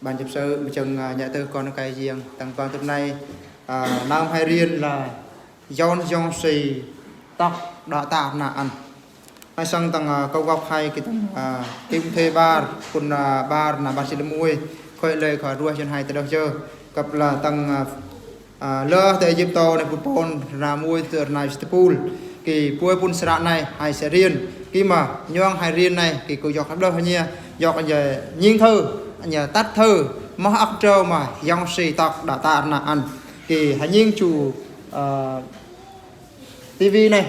Bạn chụp sơ chừng nhà tư con cái riêng tầng con hôm nay nam hay riêng là John xì tóc đã tạ là ăn hay sang tầng câu gọc hay cái tầng kim thê ba kun ba là ba chỉ mui khơi lời khỏi đua trên hai từ đâu chưa cặp là tầng lơ từ Egypto này Pupon là mui từ này Istanbul kỳ pui pun sạ này hay sẽ riêng khi mà nhong hay riêng này kỳ cô dọc đâu nhỉ dọc anh giờ nhiên thư nhà tắt thư mà ác trâu mà dòng xì tóc đã tạ là ăn kỳ hãy nhiên chủ TV này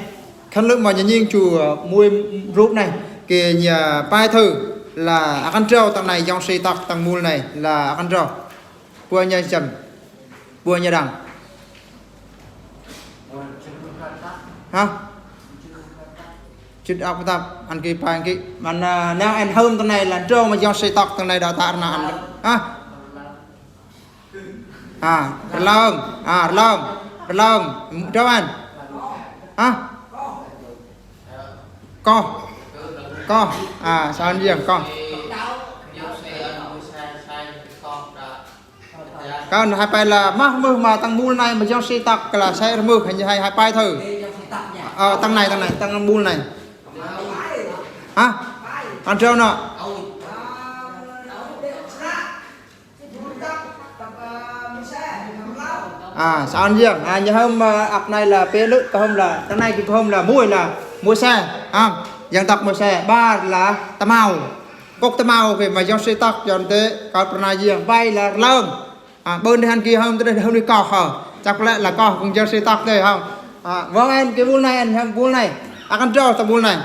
khăn lượng mà nhà nhiên chủ mui rút này kỳ nhà bài thử là ác ăn trâu tầng này dòng xì tóc tầng mùi này là ác ăn trâu bùa nhà chầm bùa nhà đằng hả chữ ác tập ăn kỳ bài kỳ mà nếu anh hơn tầng này là trâu mà dòng xì tóc tầng này đã tạ là ăn lông trâu anh co sao anh riêng con hai bài là mắc mưa mà tăng mul này mà do si tắc là sẽ mưa hình như hai bài thử tăng này tăng mul này ăn trâu nọ sao anh riêng như hôm ạc này là pê lự hôm là tăng này thì hôm là mua xe dân tộc mua xe ba là tam màu cốc tam màu về mà do xe tắc cho thế còn này riêng vay là lơm bên đây kia hôm tới đây hôm đi cò hở chắc lẽ là cò cùng do xe tắc đây không vâng anh cái bún này anh bún này ăn trâu tầm bún này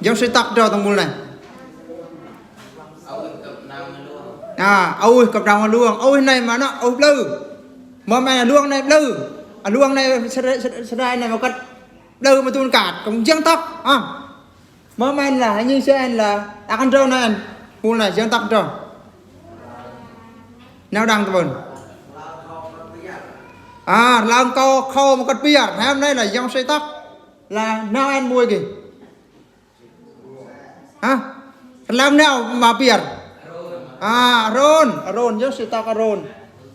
do xe tắc trâu tầm bún này ôi cặp đồng luôn ôi này mà nó ôi lư mà mày là luông này lư luông này sẽ đây này mà cắt lư mà tuôn cả cũng dương tóc mà mày là như xe anh là ăn trâu này anh buôn này dương tóc rồi nào đang tụi mình làm câu khâu một cắt bia ngày hôm nay là dòng xe tóc là nào anh mua kì làm nào mà bia rôn giống xe tóc rôn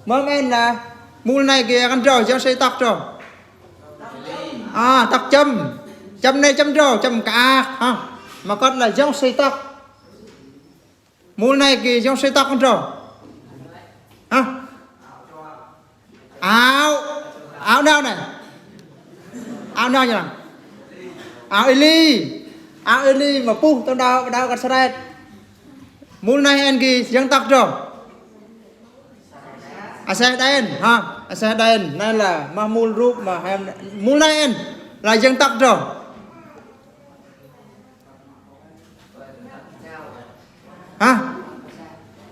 mà anh là mua này kìa ăn trâu giống xe tóc rồi tóc châm này châm trâu châm cả mà con là giống xe tóc mua này kìa giống xe tóc ăn trâu áo nào này áo nào nhỉ áo Eli mà pu tao đau cắt sợi mua này anh kìa giống tóc rồi xe đen này là mà mua rúp mà em mua này anh là dân tộc rồi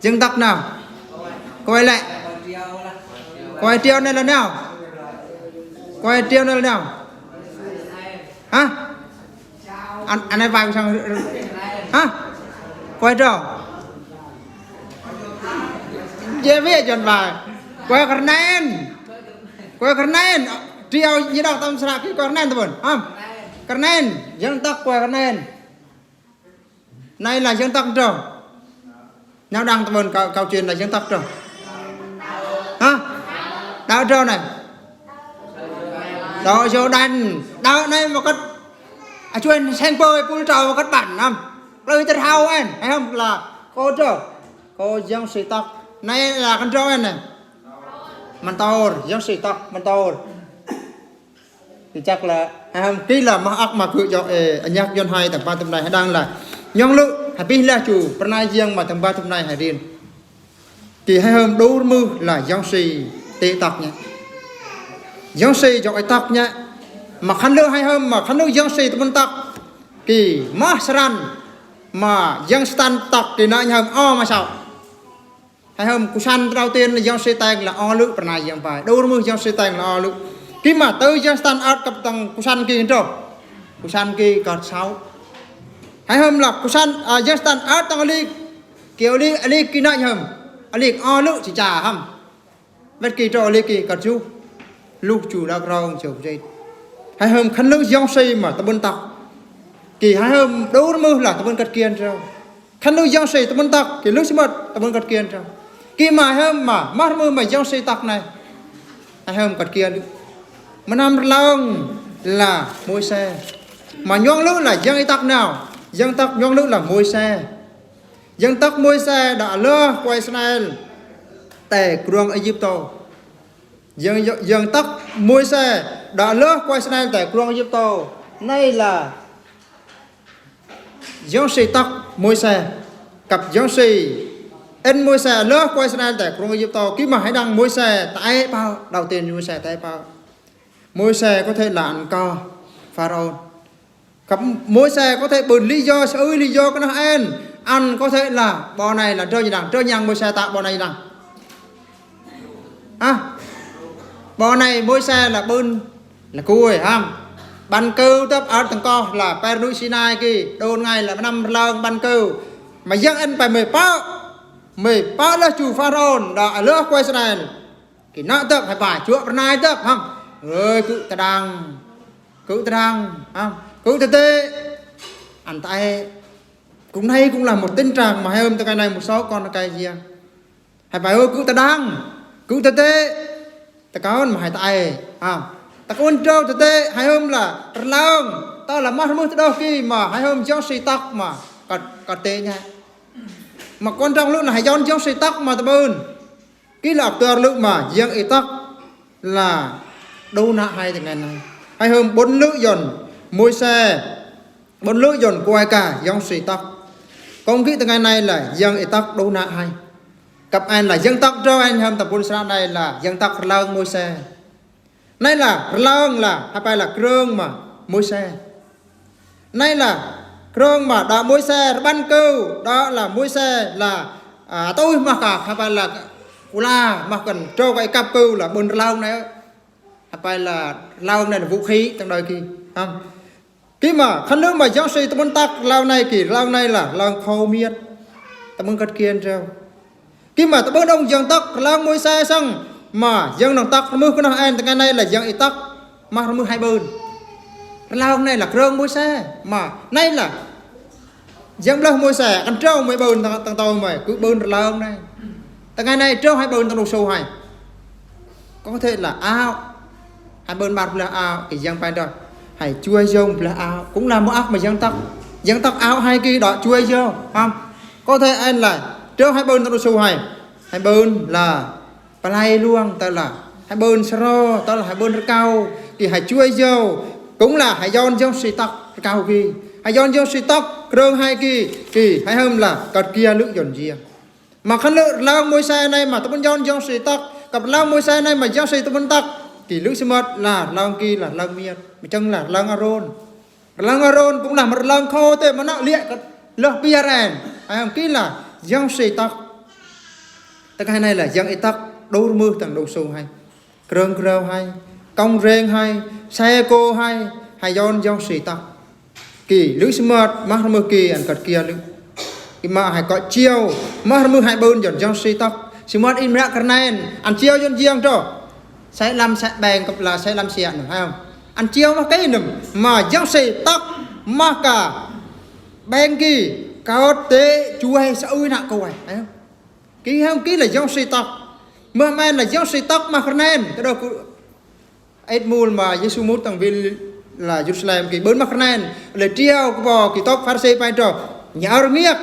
dân tộc nào quay lại quay triều này là nào anh ấy vào sang quay trò dễ biết chọn vào quay Karnen triều như đâu tâm sạ cái Karnen tụi mình Karnen dân tộc quay Karnen này là dân tộc rồi nhau đang tụi mình câu chuyện là dân tộc rồi đào trâu này đó vô đàn đào này mà cất chuyên sen bơi pul trâu mà cất bản lời thật hao anh hay không là cô trâu cô dân sĩ tộc này là con trâu anh này mentor giống sĩ tộc mentor thì chắc là kỹ là mà ác mà cứ cho nhắc dân hai tầng ba tầm này hay đang là nhong lự hay pin là chủ pranay riêng mà tầng ba tầm này hay riêng thì hai hôm đấu mưa là giống sĩ tệ tộc nhé giống sĩ cho cái tộc nhé mà khăn lự hai hôm mà khăn lự giống sĩ tầm tộc thì mà sran mà dân stan tộc thì nói hôm mà sao hay hôm kusan đầu tiên là dòng xe tang là o lự phần này dòng phải đâu mưa dòng xe tang là o lự khi mà tới dòng stand out cặp tầng kusan kia rồi kusan kia còn 6 hay hôm là kusan dòng stand out tầng ali kiểu ali kia nói hôm ali o lự chỉ trả hầm vật kỳ trò ali kia còn chú lúc chủ đã rong chiều dây hay hôm khăn lự dòng xe mà ta bên tàu kỳ hai hôm đâu mưa là ta bên cắt kiên rồi khăn nuôi giang sĩ tụi mình tắc cái lúc xí mất tụi mình cật kiên trong khi mà hôm mà mắt mưa mà giang sĩ tắc này hay hôm cật kiên mà năm lòng là môi xe mà nhon lũ là giang y tắc nào giang tắc nhon lũ là môi xe giang tắc môi xe đã lơ quay Israel tại cruông Egypto giang tắc môi xe đã lơ quay Israel tại cruông Egypto nay là giang sĩ tắc môi xe cặp giang sĩ en môi xe lơ quay Israel tại cruông Egypto khi mà hãy đăng môi xe tại bao đầu tiên môi xe tại bao môi xe có thể là ăn co Pharaoh cặp môi xe có thể bừng lý do sự lý do cái nó ăn có thể là bò này là chơi gì đằng chơi nhằng môi xe tạo bò này đằng bò này môi xe là bưng là cùi ban cừu tập ở tầng co là per núi Sinai kì đồn ngày là năm lần ban cừu mà dân ăn phải mười bao là chủ Pharaoh đã lỡ quay xe này cái nợ tập phải phải chúa này tập không ơi cự ta đang cự ta tê ăn tay cũng hay cũng là một tinh trạng mà hai hôm cái này một số con cái gì hay phải ơi cự ta tê ta có mà hai tay ta có trâu ta tê hai hôm là lao ta là mắt mưa đâu khi mà hai hôm cho xì tắc mà cật tê nha mà quan trọng lúc là hai cho xì tắc mà ta bơn cái là tờ lúc mà riêng ý tắc là đâu nạ hay từ ngày này hai hôm 4 lữ dồn môi xe 4 lữ dồn quay cả dòng xì tắc công kỹ từ ngày này là dân ý tắc đâu nạ hay cặp anh là dân tắc cho anh hôm tập buôn sáng này là dân tắc lăng môi xe nay là lăng là hay phải là krương mà môi xe nay là krương mà đã môi xe ban cừu đó là môi xe là tôi mà cả hay phải là là mà cần cho cái cặp cừu là bồn lao này phải là lao này là vũ khí trong đời kỳ không khi mà khăn nước mà giáo sư tôi muốn tắc lao này kỳ lao này là lao khâu miết tôi muốn cất kiên treo khi mà tôi muốn đông dân tắc lao môi xe xong mà dân đồng tắc mưa cái nào anh từ ngày này là dân ý tắc mà mưa hai bên lao này là rơm môi xe mà nay là dân lao môi xe ăn trâu mấy bên tầng tôi mà cứ bên lao này từ ngày này trâu hai bên tầng đồ sâu hay có thể là ao hai bên mặt là ao thì dân phải rồi hãy chui dông là ao cũng là một ác mà dân tắc áo hai kia đó chui vô không có thể anh là trước hai bên tao sâu hai bên là play luôn ta là hai bên sro ta là hai bên cao thì hãy chui vô cũng là hãy dọn dông xì tắc cao kia hãy dọn dông xì tắc rương hai kia thì hai hôm là cật kia lưỡi dọn riêng mà khăn lưỡi lao môi xe này mà tao muốn dọn dông xì tắc cặp lao môi xe này mà dọn xì tao muốn tắc thì lưỡi xì mật là lao kia là lao miệt mà chân là lao Aron cũng là một lao khô thế mà nó liệt lơ bia rèn hay không kia là dọn xì tắc tất cả này là dọn ý tắc đôi mưa tầng đầu sâu hay krơn hay công rên hay xe cô hay dọn xì tắc kỳ lưỡi xì mật mắc mưa kỳ ăn cật kia lưỡi mà hay có chiêu mắc mưa hai bên dọn xì tắc xì mật in ra cái này ăn chiêu dọn riêng cho sẽ làm sẽ bèn cặp là sẽ làm xịn phải không ăn chiêu mà cái nằm mà dọn xì tắc mà cả bèn kỳ cao tế chú hay sẽ ui nặng câu này thấy không ký không ký là dòng xì tóc mà men là dòng xì tóc mà khăn nên cái đó ít mùi mà Giêsu mút tầng viên là Jerusalem kỳ bốn mà khăn nên là triêu bò kỳ tóc phát xê bài trò nhà ở nghiệt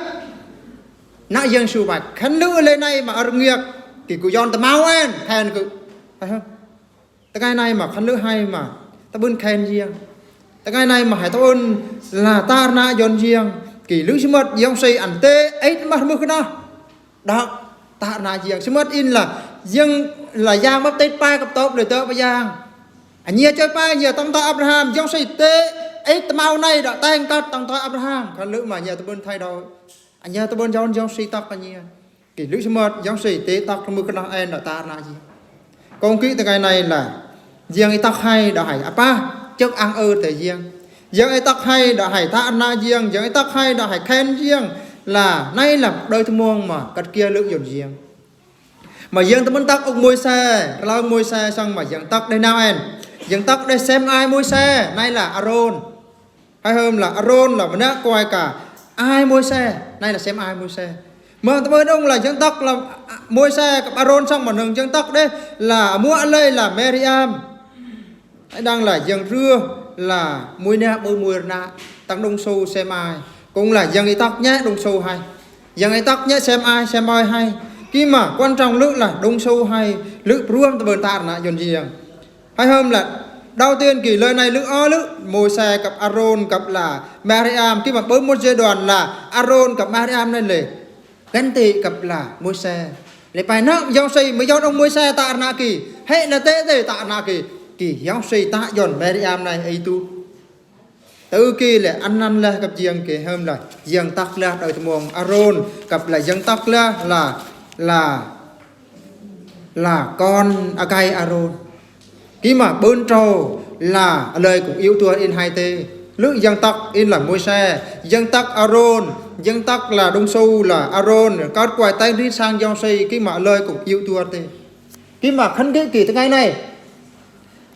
nãy dân sưu bạch khăn lữ lên này mà ở nghiệt thì cụ dọn ta máu em khen cứ phải không ta cái này mà khăn lữ hay mà ta bươn khen riêng ta cái này mà hải ta ơn là ta na dọn riêng kỳ lữ xí mật dòng xì ảnh tê ấy mà mưa cái nào đó ta na riêng xí mật in là riêng là giang bắp tết pa cặp tốt để tớ bây giang nhiều chơi pa nhiều tăng to Abraham dòng xì tê ấy mau này đã tay cắt tăng to Abraham khăn lữ mà nhiều ta bên thay đổi nhiều ta bên dòng xì tóc là nhiều kỳ lữ xí mật dòng xì tê tóc mưa cái nào em là ta na gì còn kỹ từ cái này là riêng ấy tóc hay đã hải apa trước ăn tại riêng dân ấy tắc hay đã hải ta na riêng dân ấy tắc hay đã hải khen riêng là nay là đôi thằng muông mà cắt kia lượng dồn riêng mà dân ta muốn tắc ông môi xe lao môi xe xong mà dân tắc đây nào em dân tắc đây xem ai môi xe nay là Aaron hay hơn là Aaron là mình đã coi cả ai môi xe này là xem ai môi xe mà bên ông là dân tộc là môi xeกับAaron xong mà nương dân tộc đấy là mua lây là Miriam đang là dân rưa là môi nè môi na tăng đông su xem ai cũng là dân y tóc nhé đông su hay dân y tóc nhé xem ai hay khi mà quan trọng lữ là đông su hay lữ ruộng từ bờ tạt là dồn gì hay hôm là đầu tiên kỳ lời này lữ môi xeกับAaronกับlà Miriam khi mà bớt một giai đoạn là AaronกับMiriam nên lệ gắn tịกับlà môi xe để bài nó giao xây mới giao đông môi xe tạ na kỳ hệ là tế để tạ na kỳ kỳ giao xây tạ dọn Miriam này ấy tu từ kỳ là ăn là gặp riêng kỳ hôm là riêng tắc là đời thằng mong Aaron gặp là riêng tắc là con Agai Aaron khi mà bên trâu là lời cũng yêu tuôn in hai tê lữ dân tắc in là môi xe dân tắc Aaron dân tắc là đông su là Aaron có quài tay đi sang giao xây khi mà lời cũng yêu tuôn tê khi mà khăn cái kỳ thứ ngày này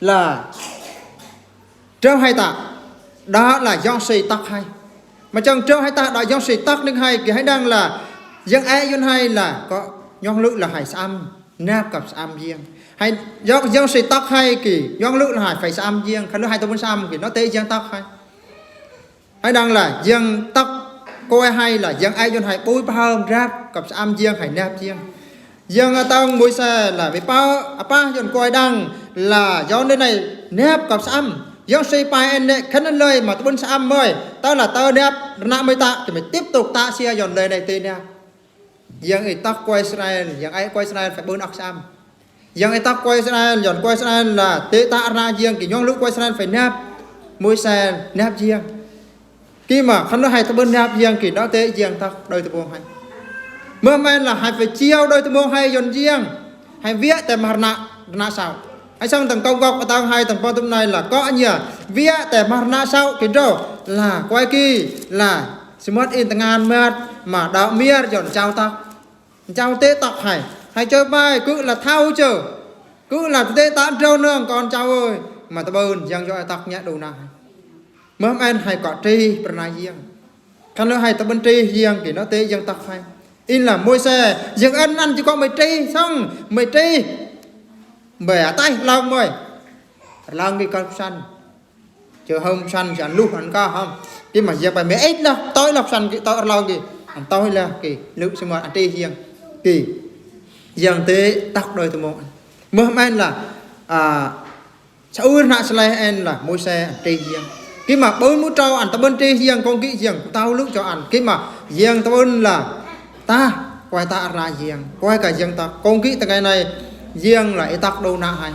là treo hai tạ đó là giao xây tắc hay mà trong treo hai tạ đã giao xây tắc nên hay kỳ hay đang là dân ai dân hay là có nhong lữ là hải sam nạpกับsam riêng hay do xây tắc hay kỳ nhong lữ là hải phải sam riêng khăn lữ hai tông bốn sam kỳ nó tế dân tắc hay đang là dân tắc coi hay là dân ai dân hay bôi bao rapกับsam riêng hải nạp riêng dân tông môi xe là bị bao apa dân coi đang là do nơi này nạpกับsam do xây bài anh này khăn lời mà bốn sam mới tao là tao nạp nạp mới tạ thì mình tiếp tục tạ xe dọn lời này tên nè dân ấy tắc quay Israel dân ai quay Israel phải bơm sam dân ấy tắc quay Israel dọn quay Israel là tế tạ ra riêng kỳ nhong lúc quay Israel phải nạp môi xe nạp riêng khi mà khăn nó hay ta bơm nạp riêng kỳ đó tế riêng tắc đôi từ buông hay mưa men là hay phải chiêu đôi từ buông hay dọn riêng hay viết tại mà nạ sao hay xong tầng công gọc tầng hai tầng bottom này là có nhỉ viết tại mà nạ sao cái đó là quay kỳ là smart in tầng ngàn mét mà đạo miết dọn trao tế tóc hay chơi bài cứ là thao chờ cứ là tế tạm trâu nương con cháu ơi mà ta bơn giang cho ai tóc nhẹ đầu nào mớm anh hay có tri bần này riêng khăn nữa hay ta bên tri riêng thì nó tế giang tóc hay in là môi xe riêng ăn chỉ có mày tri xong mày tri bẻ tay lòng mày lòng đi con săn chờ hôm săn chẳng lúc hắn ca không khi mà giờ bài mẹ ít đâu tôi lọc săn cái tôi lòng kì tôi là kỳ lữ xem mà anh tri riêng kỳ dân tế tắc đôi từ một mơ anh là sao nạ slay anh là môi xe anh tri riêng khi mà bốn mũi trâu anh ta bên tri riêng con kỹ riêng tao lúc cho anh khi mà riêng tao bên là ta quay ta ra riêng quay cả dân ta con kỹ từ ngày này riêng là tắc đâu nạ hay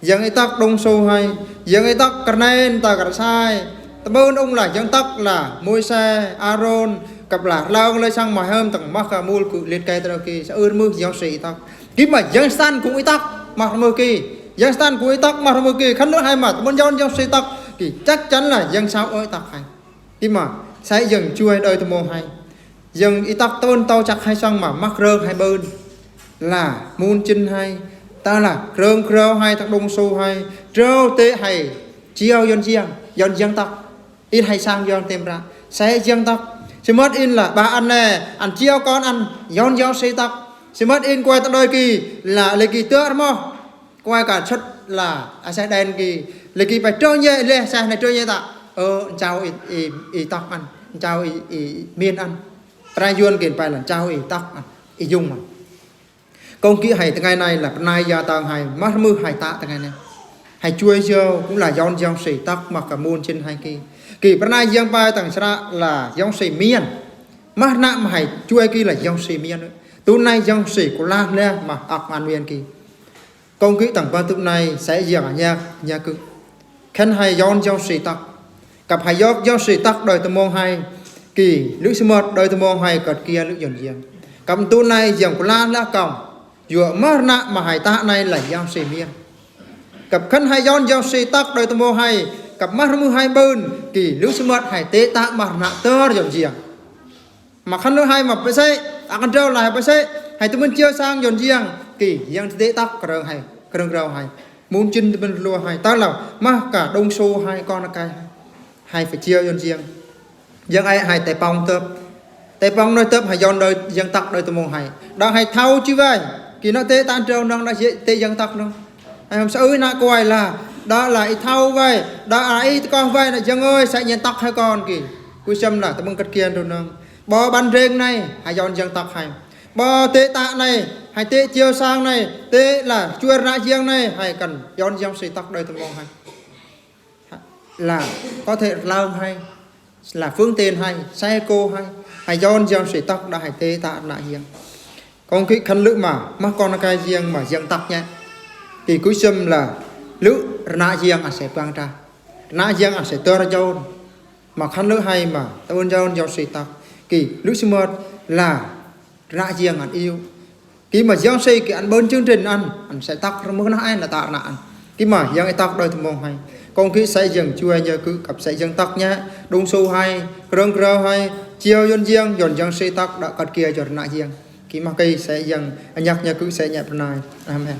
dân tắc đông sâu hay dân tắc cả nên ta cả sai ta bên ông là dân tắc là môi xe Aaron cặp là lao lên sang mà hôm tầng mắc cả mua cụ liệt kê tao kia sẽ ơn mưa gió sĩ tao khi mà dân san cũng ý tắc mà mưa kia dân san cũng ý tắc mà mưa kia khăn nước hai mà muốn gió sĩ tắc thì chắc chắn là dân sao ơi tắc hay khi mà sẽ dần chui đời tao mồ hay dân ý tắc tôn tao chắc hay sang mà mắc rơ hai bên là muôn chinh hay ta là rơm rơ hay thằng đông xu hay rơ tế hay chiêu dân dân tắc ít hay sang dân thêm ra sẽ dân tắc chỉ mất in là bà ăn nè ăn chiêu con ăn giòn xây tắc chỉ mất in quay tận đôi kỳ là lấy kỳ tước đúng không quay cả chất là sẽ đèn kỳ lấy kỳ phải trôi nhẹ lên xe này trôi nhẹ tạ chào ý tắc ăn chào ý miên ăn trai duyên kiện phải là chào ý tắc ăn ý dung mà công kỹ hay từ ngày này là nay gia tăng hay mắt mưa hay tạ từ ngày này hay chui dâu cũng là giòn xây tắc mà cả môn trên hai kỳ kỳ bữa nay giang bay tầng ra là giông xì miên mà nạm hay chui kia là giông xì miên tối nay giông xì của lan nè mà ọc ăn miên kỳ công kỹ tầng ba tụi này sẽ giảng nhà cứ khen hay giông xì tắc cặp hay giông xì tắc đời tụi mong hay kỳ lữ sư mật đời tụi mong hay cật kia lữ dần giang cặp tối nay giang của lan là còng dựa mà nạm mà hay tạ này là giông xì miên cặp khen hay giông xì tắc đời tụi mong hay cặp mắt mưa hai bên kỳ lũ sư mật hải tế tạ mà nạ tơ dọn riêng mà khăn nước hai mà phải xây ăn trâu là phải xây hải tụi mình chưa sang dọn riêng kỳ giang tế tắc cờ rau hay muốn chinh tụi mình lùa hay ta là mà cả đông xô hai con là cay hay phải chia dọn riêng dân ai hay tệ bong nơi tớp hay dọn đời dân tắc đời tụi mong hay đang hay thâu chứ vậy kỳ nó tê tan trâu đang đã tê dân tắc đâu hay không sao na coi là đó là ít thâu vậy đó là ít con vậy là dân ơi sẽ nhận tắc hay con kì cuối xâm là tụi mong cất kiên rồi nâng bò ban rên này hay dọn dân tắc hay bò tê tạ này hay tê chiều sang này tê là chua ra riêng này hay cần dọn dân sĩ tắc đời tụi mong hay là có thể lao hay là phương tiện hay xe cô hay dọn dân sĩ tắc đã hay tê tạ lại riêng còn cái khăn lữ mà con cái riêng mà dân tắc nhé thì cuối xâm là lữ nạ riêng sẽ quang ra nạ riêng sẽ tơ ra dọn mà khăn lữ hay mà ta ơn dọn dân sĩ tắc kỳ lữ xâm mật là nạ riêng yêu khi mà dân sĩ cái ăn bên chương trình ăn sẽ tắc ra mưa ai là tạ nạn khi mà dân ấy tắc đời thầm mong hay còn khi xây dựng chùa giờ cứ cặp xây dựng tắc nhé đông su hay rừng rơ hay chiều dân riêng dọn dân sĩ tắc đã cắt kia cho nạ riêng khi mà cây sẽ dần nhắc nhà cứ sẽ nhẹ này amen.